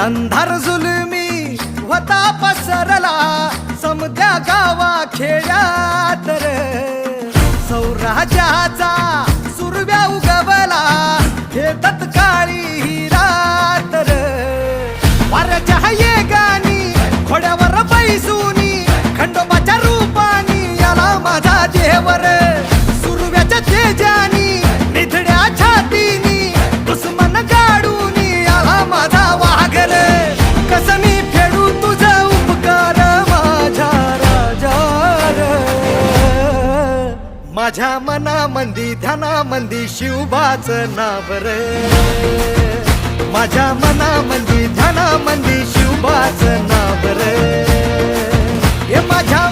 अंधार जुलमी होता पसरला समद्या गावा खेड्यात रे, सौराजाचा सुरव्या उगवला हे तत्काळी ही रात रे. वाऱ्याच्या येगानी घोड्यावर बैसूनी खंडोबाच्या रूपानी याला माझा देवर, सुरव्याच्या तेजानी निधड्या छातीनी दुश्मन गाडूनी याला माझा वाघर. कसं मी फेडू तुझा उपकार माझ्या राजा रे. माझ्या मनामंदी ध्यानामंदी शिवबाचं नाव रे, माझ्या मनामंदी ध्यानामंदी शिवबाचं नाव रे. हे माझ्या